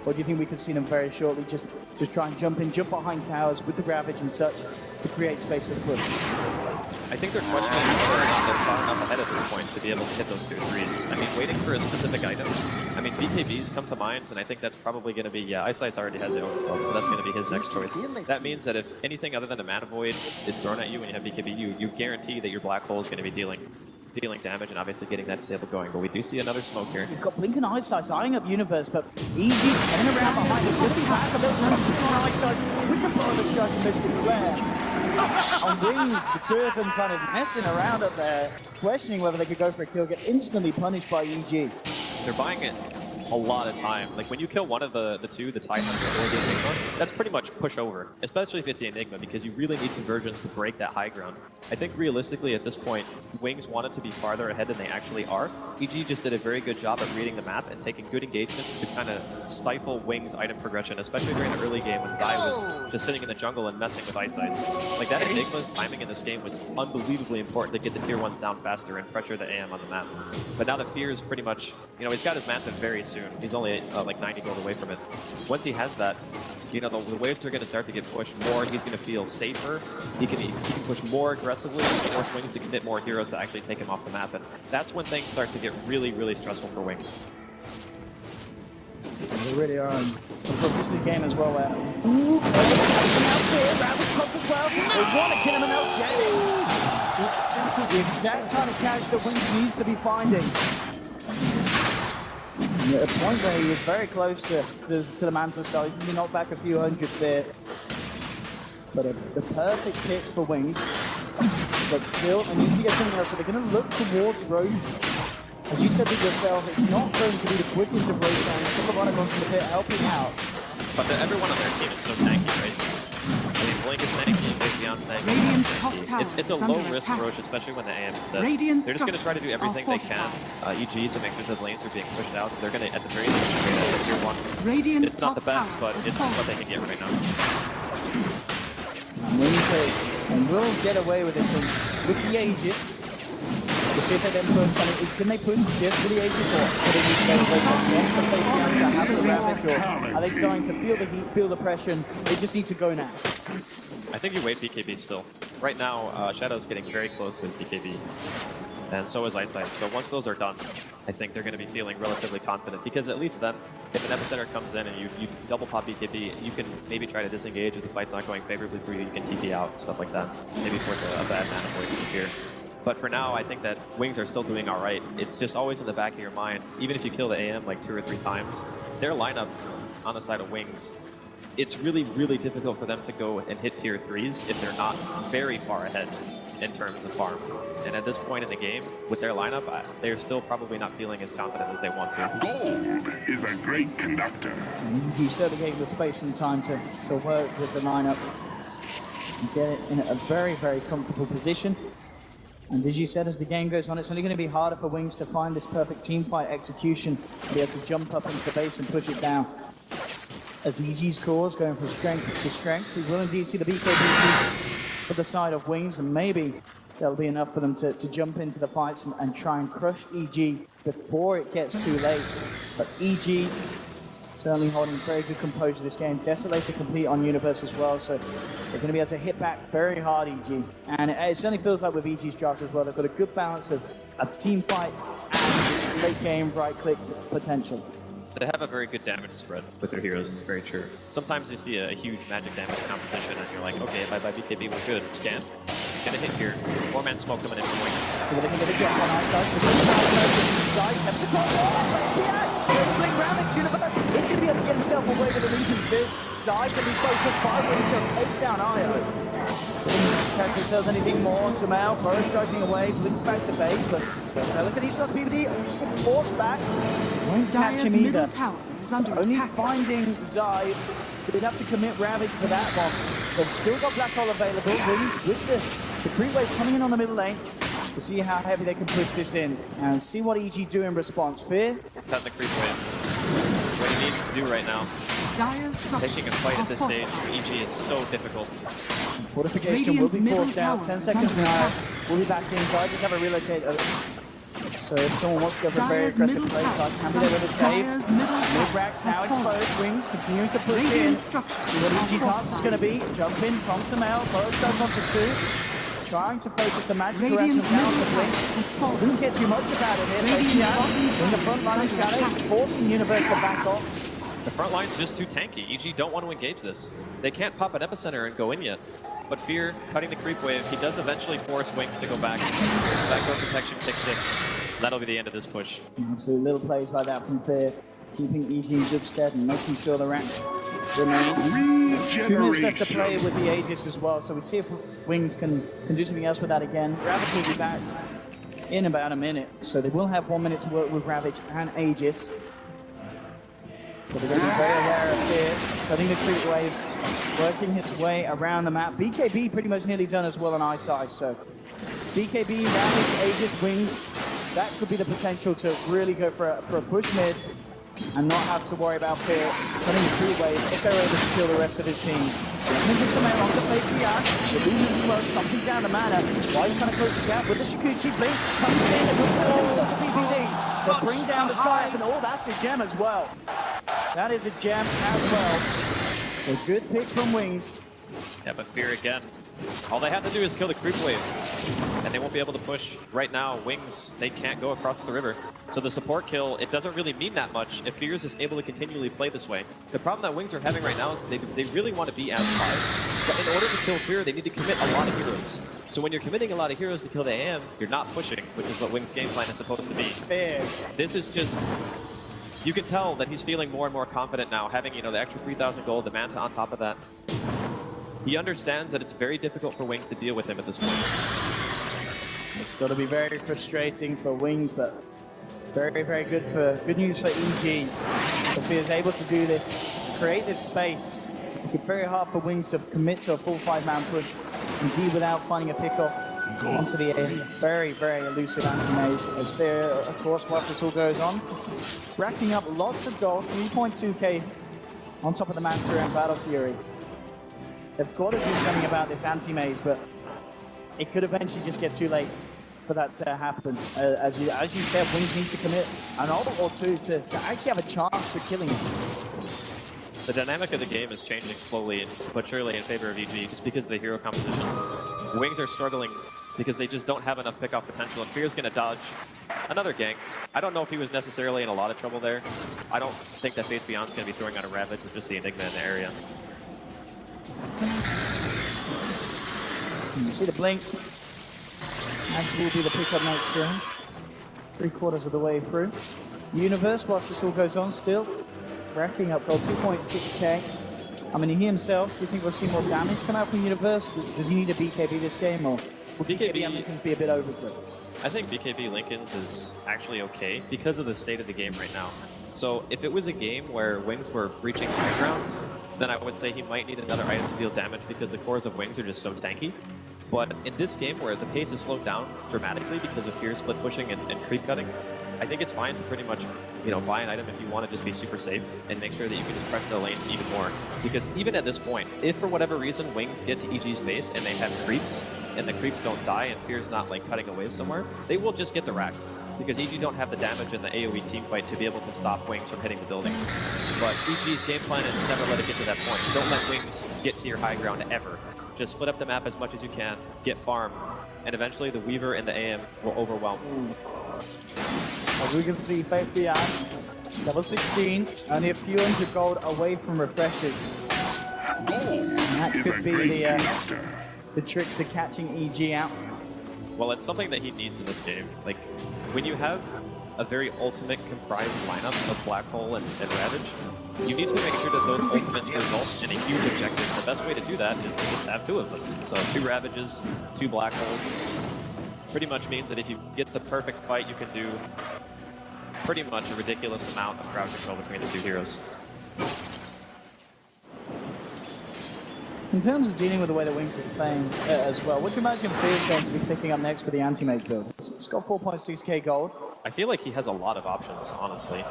[SPEAKER 6] Or do you think we could see them very shortly just try and jump behind towers with the Ravage and such to create space for the push?
[SPEAKER 7] I think they're questioning whether or not they're far enough ahead at this point to be able to hit those 2-3s. I mean, waiting for a specific item. I mean, BKBs come to mind, and I think that's probably going to be, yeah, Ice already has it, so that's going to be his next choice. That means that if anything other than a Mana Void is thrown at you when you have BKB, you guarantee that your Black Hole is going to be dealing damage and obviously getting that stable going. But we do see another smoke here.
[SPEAKER 6] We've got Blink and Ice eyeing up Universe, but EG's coming around behind. It's going to be back a little something on Ice with the part of the shot and Mystic Flare. On Wings, the two of them kind of messing around up there, questioning whether they could go for a kill, get instantly punished by EG.
[SPEAKER 7] They're buying it a lot of time. Like when you kill one of the two, the Titan or the Enigma, that's pretty much push over, especially if it's the Enigma, because you really need convergence to break that high ground. I think realistically at this point, Wings wanted to be farther ahead than they actually are. EG just did a very good job at reading the map and taking good engagements to kind of stifle Wings' item progression, especially during the early game when Zai was just sitting in the jungle and messing with Ice. Like that Enigma's timing in this game was unbelievably important to get the tier 1s down faster and pressure the AM on the map. But now the Fear is pretty much, you know, he's got his Mantha very soon. He's only like 90 gold away from it. Once he has that, you know, the waves are going to start to get pushed more. He's going to feel safer. He can push more aggressively and force Wings to commit more heroes to actually take him off the map. And that's when things start to get really, really stressful for Wings.
[SPEAKER 6] They really are. This is a game as well where... Ooh, out there, Ravage comes as well. They want to kill him and they'll get him. The exact kind of catch that Wings needs to be finding. At a point where he was very close to the Manta Star, he's going to be knocked back a few hundred there. But the perfect pick for Wings. But still, they need to get something else. So they're going to look towards Roche. As you said to yourself, it's not going to be the quickest of Roche rounds. A couple of other ones in the pit helping out.
[SPEAKER 7] But everyone on their team is so tanky, right? I mean, Blink is tanky, Vision's tanky.
[SPEAKER 3] Radiant's top tower
[SPEAKER 7] It's a
[SPEAKER 3] is under
[SPEAKER 7] low-risk
[SPEAKER 3] attack.
[SPEAKER 7] Roche, especially when the AM is dead.
[SPEAKER 3] Radiant's
[SPEAKER 7] They're just going to try to do
[SPEAKER 3] structures
[SPEAKER 7] everything they
[SPEAKER 3] are
[SPEAKER 7] can, EG, to make sure the lanes are being pushed out. They're going to, at the very least, trade at tier 1.
[SPEAKER 3] Radiant's
[SPEAKER 7] It's not the
[SPEAKER 3] top
[SPEAKER 7] best,
[SPEAKER 3] tower
[SPEAKER 7] but
[SPEAKER 3] is
[SPEAKER 7] it's
[SPEAKER 3] falling.
[SPEAKER 7] what they can get right now.
[SPEAKER 6] And will get away with this one with the Aegis. We'll see if they then push. I mean, can they push just for the Aegis or do they need to go with the safe down to have the Ravage, or are they starting to feel the heat, feel the pressure? They just need to go now.
[SPEAKER 7] I think you wait BKB still. Right now, Shadow's getting very close to his BKB. And so is Ice Ice. So once those are done, I think they're going to be feeling relatively confident. Because at least then, if an epicenter comes in and you double pop BKB, you can maybe try to disengage if the fight's not going favorably for you. You can TP out, stuff like that. Maybe force a bad mana for you here. But for now, I think that Wings are still doing alright. It's just always in the back of your mind. Even if you kill the AM like 2 or 3 times, their lineup on the side of Wings, it's really, really difficult for them to go and hit tier 3s if they're not very far ahead in terms of farm. And at this point in the game, with their lineup, they're still probably not feeling as confident as they want to.
[SPEAKER 8] Gold is a great conductor.
[SPEAKER 6] You certainly gave the space and time to work with the lineup and get it in a very, very comfortable position. And as you said, as the game goes on, it's only going to be harder for Wings to find this perfect team fight execution, to be able to jump up into the base and push it down. As EG's cause going from strength to strength, we will indeed see the BKB beats for the side of Wings, and maybe that'll be enough for them to jump into the fights and try and crush EG before it gets too late. But EG certainly holding very good composure this game. Desolator complete on Universe as well, so they're going to be able to hit back very hard, EG. And it certainly feels like with EG's draft as well, they've got a good balance of team fight and late game right-click potential.
[SPEAKER 7] They have a very good damage spread with their heroes, it's very true. Sometimes you see a huge magic damage composition and you're like, okay, if I buy BKB, we're good. Scan, it's gonna hit here. 4-man smoke coming in from Wings.
[SPEAKER 6] So they're going to get a jump on our side. Side kept it Blink Ravage, Universe. He's going to be able to get himself away with the Legion Fist. Side can be focused by Wings. He'll take down Io. So catch themselves anything more. Somehow, Burrow striking away, Blinks back to base, but look at East PvD, just get forced back. Won't catch him either.
[SPEAKER 3] Tower is under
[SPEAKER 6] Only
[SPEAKER 3] attack.
[SPEAKER 6] finding Zai. They'd have to commit Ravage for that one. They've still got Black Hole available. Wings with the creep wave coming in on the middle lane to see how heavy they can push this in and see what EG do in response. Fear?
[SPEAKER 7] Cut the creep wave. What he needs to do right now.
[SPEAKER 3] Dire's structures
[SPEAKER 7] Taking a fight
[SPEAKER 3] are
[SPEAKER 7] at this stage
[SPEAKER 3] fortified.
[SPEAKER 7] for EG is so difficult.
[SPEAKER 6] Fortification will
[SPEAKER 3] Radiant's
[SPEAKER 6] be
[SPEAKER 3] middle
[SPEAKER 6] forced out.
[SPEAKER 3] tower
[SPEAKER 6] 10
[SPEAKER 3] is
[SPEAKER 6] seconds
[SPEAKER 3] under
[SPEAKER 6] now.
[SPEAKER 3] attack.
[SPEAKER 6] We'll be back inside. Just have a relocate. So if someone wants to go for a very
[SPEAKER 3] Dire's
[SPEAKER 6] aggressive
[SPEAKER 3] middle
[SPEAKER 6] play,
[SPEAKER 3] tower
[SPEAKER 6] side can
[SPEAKER 3] is
[SPEAKER 6] be there with a save.
[SPEAKER 3] Dire's middle
[SPEAKER 6] Mid-racks
[SPEAKER 3] tower
[SPEAKER 6] now
[SPEAKER 3] has fallen.
[SPEAKER 6] exposed. Wings continuing to push in.
[SPEAKER 3] Radiant's structures
[SPEAKER 6] See what
[SPEAKER 3] are
[SPEAKER 6] EG task is going to be. Jump in from Samel. Burrow goes onto 2. Trying to focus the magic
[SPEAKER 3] Radiant's
[SPEAKER 6] harassment down
[SPEAKER 3] middle
[SPEAKER 6] the
[SPEAKER 3] tower
[SPEAKER 6] Blink.
[SPEAKER 3] has fallen.
[SPEAKER 6] Didn't get too much about it here.
[SPEAKER 3] Radiant's
[SPEAKER 6] Facian
[SPEAKER 3] bottom
[SPEAKER 6] in the
[SPEAKER 3] tower
[SPEAKER 6] front line of
[SPEAKER 3] is under
[SPEAKER 6] Shadows,
[SPEAKER 3] attack.
[SPEAKER 6] forcing Universe to back off.
[SPEAKER 7] The front line's just too tanky. EG don't want to engage this. They can't pop an epicenter and go in yet. But Fear, cutting the creep wave, he does eventually force Wings to go back. Backdoor protection kicks in. That'll be the end of this push.
[SPEAKER 6] Absolute little plays like that from Fear, keeping EG in good stead and making sure the racks remain. 2 minutes left to play with the Aegis as well, so we see if Wings can do something else with that again. Ravage will be back in about a minute, so they will have 1 minute to work with Ravage and Aegis. But they're going to be very aware of Fear, cutting the creep waves, working its way around the map. BKB pretty much nearly done as well on Ice Ice, so BKB, Ravage, Aegis, Wings, that could be the potential to really go for a push mid and not have to worry about Fear cutting the creep wave if they're able to kill the rest of his team. Looking for Samel on the play for Yak. The losers as well, thumping down the mana. While he's trying to close the gap with the Shikuchi Blink, comes in and looks at himself the PPD. But bring down the Sky, and oh, that's a gem as well. That is a gem as well. So good pick from Wings.
[SPEAKER 7] Yeah, but Fear again. All they have to do is kill the creep wave. And and they won't be able to push. Right now, Wings, they can't go across the river. So the support kill, it doesn't really mean that much if Fears is able to continually play this way. The problem that Wings are having right now is they really want to be as high, but in order to kill Fear, they need to commit a lot of heroes. So when you're committing a lot of heroes to kill the AM, you're not pushing, which is what Wings' game plan is supposed to be.
[SPEAKER 6] Fair.
[SPEAKER 7] This is just... You can tell that he's feeling more and more confident now, having, you know, the extra 3,000 gold, the Manta on top of that. He understands that it's very difficult for Wings to deal with him at this point.
[SPEAKER 6] It's got to be very frustrating for Wings, but very, very good news for EG. If he is able to do this, create this space, it's very hard for Wings to commit to a full 5-man push, indeed without finding a pickoff onto the air. Very, very elusive anti-mage. As Fear, of course, whilst this all goes on, racking up lots of gold, 3.2k on top of the Manta and Battle Fury. They've got to do something about this anti-mage, but it could eventually just get too late for that to happen. As you said, Wings need to commit an ult or two to actually have a chance of killing him.
[SPEAKER 7] The dynamic of the game is changing slowly but surely in favor of EG just because of the hero compositions. Wings are struggling because they just don't have enough pickoff potential, and Fear's going to dodge another gank. I don't know if he was necessarily in a lot of trouble there. I don't think that Faith Beyond's going to be throwing out a Ravage with just the Enigma in the area.
[SPEAKER 6] You see the blink. Actually will be the pickup next turn. 3/4 of the way through. Universe, whilst this all goes on still, racking up gold, 2.6k. I mean, he himself, do you think we'll see more damage come out from Universe? Does he need a BKB this game, or will BKB and Lincoln be a bit overkill?
[SPEAKER 7] I think BKB Lincoln's is actually okay because of the state of the game right now. So if it was a game where Wings were breaching high ground, then I would say he might need another item to deal damage because the cores of Wings are just so tanky. But in this game where the pace is slowed down dramatically because of Fear split pushing and creep cutting, I think it's fine to pretty much, you know, buy an item if you want to just be super safe and make sure that you can just pressure the lane even more. Because even at this point, if for whatever reason Wings get to EG's base and they have creeps, and the creeps don't die and Fear's not like cutting away somewhere, they will just get the racks. Because EG don't have the damage in the AoE team fight to be able to stop Wings from hitting the buildings. But EG's game plan is to never let it get to that point. Don't let Wings get to your high ground ever. Just split up the map as much as you can, get farm, and eventually the Weaver and the AM will overwhelm.
[SPEAKER 6] As we can see, Faith Beyond, level 16, only a few hundred gold away from refreshers.
[SPEAKER 8] Gold
[SPEAKER 6] That
[SPEAKER 8] is a
[SPEAKER 6] could be
[SPEAKER 8] great conductor.
[SPEAKER 6] the trick to catching EG out.
[SPEAKER 7] Well, it's something that he needs in this game. Like, when you have a very ultimate comprised lineup of Black Hole and Ravage, you need to make sure that those ultimates result in a huge objective. The best way to do that is to just have 2 of them. So 2 Ravages, 2 Black Holes. Pretty much means that if you get the perfect fight, you can do pretty much a ridiculous amount of crowd control between the 2 heroes.
[SPEAKER 6] In terms of dealing with the way the Wings are playing as well, what do you imagine Fear's going to be picking up next for the anti-mage build? It's got 4.6k gold.
[SPEAKER 7] I feel like he has a lot of options, honestly.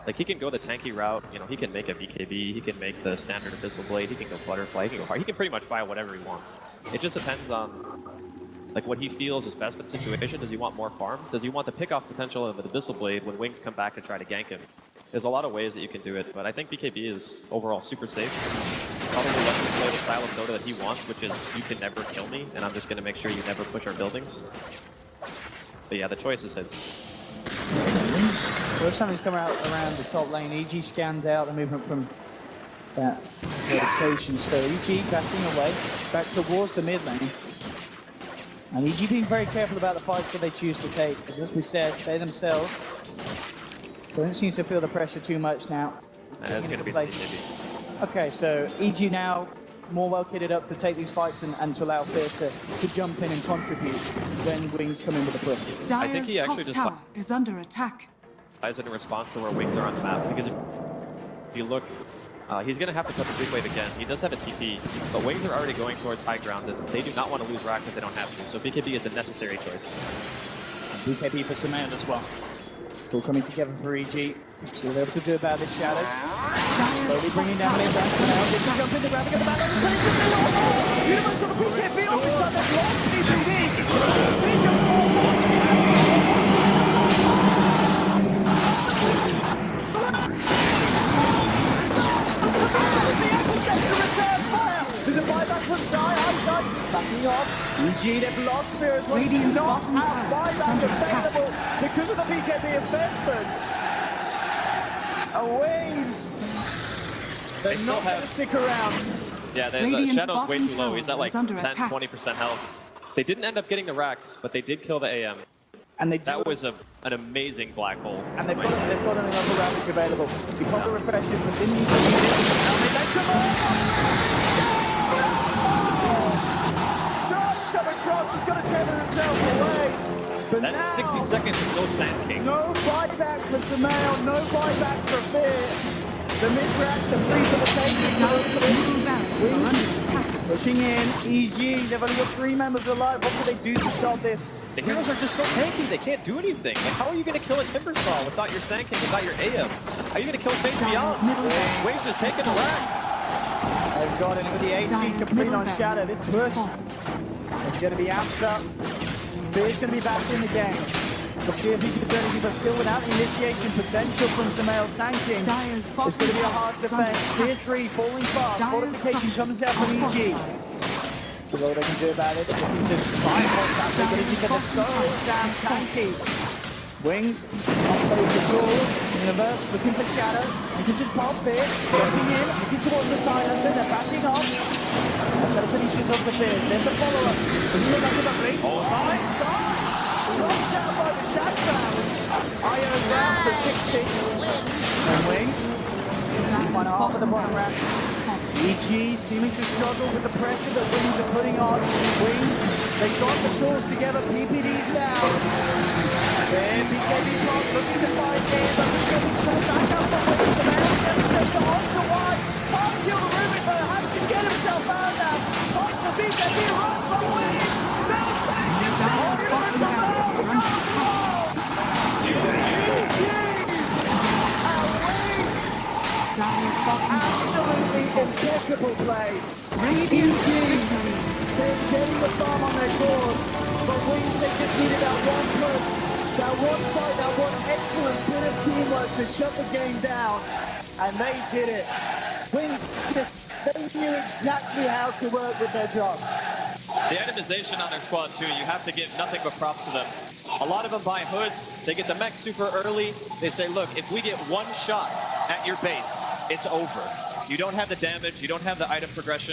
[SPEAKER 7] Like, he can go the tanky route, you know, he can make a BKB, he can make the standard Abyssal Blade, he can go Butterfly, he can go hard, he can pretty much buy whatever he wants. It just depends on, like, what he feels is best for the situation. Does he want more farm? Does he want the pick-off potential of an Abyssal Blade when Wings come back and try to gank him? There's a lot of ways that you can do it, but I think BKB is overall super safe. Probably lets him play the style of Dota that he wants, which is, you can never kill me, and I'm just going to make sure you never push our buildings. But yeah, the choice is his.
[SPEAKER 6] First time he's come out around the top lane, EG scanned out the movement from that rotation. So EG backing away, back towards the mid lane. And EG being very careful about the fights that they choose to take. As we said, they themselves don't seem to feel the pressure too much now.
[SPEAKER 7] It's going to be the BKB.
[SPEAKER 6] Okay, so EG now more well kitted up to take these fights and to allow Fear to jump in and contribute when Wings come in with a push.
[SPEAKER 7] I think
[SPEAKER 3] Dire's
[SPEAKER 7] he actually
[SPEAKER 3] top
[SPEAKER 7] just
[SPEAKER 3] tower is under attack.
[SPEAKER 7] buys it in response to where Wings are on the map, because if you look, he's going to have to cut the big wave again. He does have a TP, but Wings are already going towards high ground, and they do not want to lose rack if they don't have to, so BKB is a necessary choice.
[SPEAKER 6] BKB for Samand as well. All coming together for EG. So they're able to do about this shadow. Slowly bringing down mid ranks for now. They can jump in the grabbing at the back. Universe got the BKB on this side. They've lost BKB. They jump There's a buyback from Zai. Back backing off. EG, they've lost Spear as well.
[SPEAKER 3] Radiant's
[SPEAKER 6] Not
[SPEAKER 3] bottom
[SPEAKER 6] have
[SPEAKER 3] tower is
[SPEAKER 6] buyback
[SPEAKER 3] under attack.
[SPEAKER 6] available because of the BKB investment. And Waves, they're
[SPEAKER 7] They still
[SPEAKER 6] not going to
[SPEAKER 7] have-
[SPEAKER 6] stick around.
[SPEAKER 7] Yeah, the
[SPEAKER 3] Radiant's
[SPEAKER 7] Shadow's way
[SPEAKER 3] bottom
[SPEAKER 7] too low. He's at
[SPEAKER 3] tower
[SPEAKER 7] like
[SPEAKER 3] is under
[SPEAKER 7] 10,
[SPEAKER 3] attack.
[SPEAKER 7] 20% health. They didn't end up getting the racks, but they did kill the AM.
[SPEAKER 6] And they do
[SPEAKER 7] That was an amazing black hole.
[SPEAKER 6] and they've got another round available. Because the refreshing, but didn't need to use it. Now they make them Sarge coming across, he's going to tether himself away. But
[SPEAKER 7] That's
[SPEAKER 6] now,
[SPEAKER 7] 60 seconds to go Sand King.
[SPEAKER 6] no buyback for Samael, no buyback for Fear. The mid-racks are free for the taking.
[SPEAKER 3] Dire's middle barracks are under attack.
[SPEAKER 6] Pushing in, EG, they've only got 3 members alive. What can they do to stop this?
[SPEAKER 7] The heroes are just so tanky, they can't do anything. Like, how are you going to kill a Timbersaw without your Sand King, without your AM? How are you going to kill Phase
[SPEAKER 3] Dire's
[SPEAKER 7] Beyond?
[SPEAKER 3] middle barracks
[SPEAKER 7] Waves is taking the racks.
[SPEAKER 6] They've got it with the AC
[SPEAKER 3] Dire's
[SPEAKER 6] complete
[SPEAKER 3] middle
[SPEAKER 6] on Shadow.
[SPEAKER 3] barracks
[SPEAKER 6] This
[SPEAKER 3] is
[SPEAKER 6] push
[SPEAKER 3] falling.
[SPEAKER 6] is going to be amped up. Fear's going to be back in the game. We'll see if he can do anything, but still without the initiation potential from Samael Sanking.
[SPEAKER 3] Dire's bottom
[SPEAKER 6] It's going to be a
[SPEAKER 3] tower
[SPEAKER 6] hard
[SPEAKER 3] is under
[SPEAKER 6] defense.
[SPEAKER 3] attack.
[SPEAKER 6] Tier 3 falling fast.
[SPEAKER 3] Dire's
[SPEAKER 6] Fortification comes out
[SPEAKER 3] structures
[SPEAKER 6] from
[SPEAKER 3] are
[SPEAKER 6] EG.
[SPEAKER 3] fortified.
[SPEAKER 6] So what they can do about it, looking to bypass that thing, but as you said, they're so damn tanky. Wings, not close at all. Universe looking for Shadow. Looking to pop there. Jumping in, looking towards the Silencer. They're backing off. And telekinesis off the field. There's the follow-up. Doesn't look like a blink. Oh, side. Dropped down by the Shadow. Io down for 60. And Wings.
[SPEAKER 3] Dire's
[SPEAKER 6] One half of the
[SPEAKER 3] bottom
[SPEAKER 6] bottom rack.
[SPEAKER 3] barracks is falling.
[SPEAKER 6] EG seeming to struggle with the pressure that Wings are putting on. Wings, they've got the tools together. PPD's down. There, BKB Block looking to find in, but BKB's coming back up for Wings. The man never takes it on to wide. Can't kill the Rubik, but has to get himself out now. Fight for BKB, run for Wings. No,
[SPEAKER 3] Dire's bottom barracks are under attack. Dire's bottom
[SPEAKER 6] absolutely impeccable play.
[SPEAKER 3] Radiant victory.
[SPEAKER 6] They're getting the farm on their course, but Wings, they just needed that one push, that one fight, that one excellent bit of teamwork to shut the game down, and they did it. Wings just, they knew exactly how to work with their job.
[SPEAKER 7] The itemization on their squad too, you have to give nothing but props to them. A lot of them buy hoods, they get the mech super early. They say, look, if we get one shot at your base, it's over. You don't have the damage, you don't have the item progression.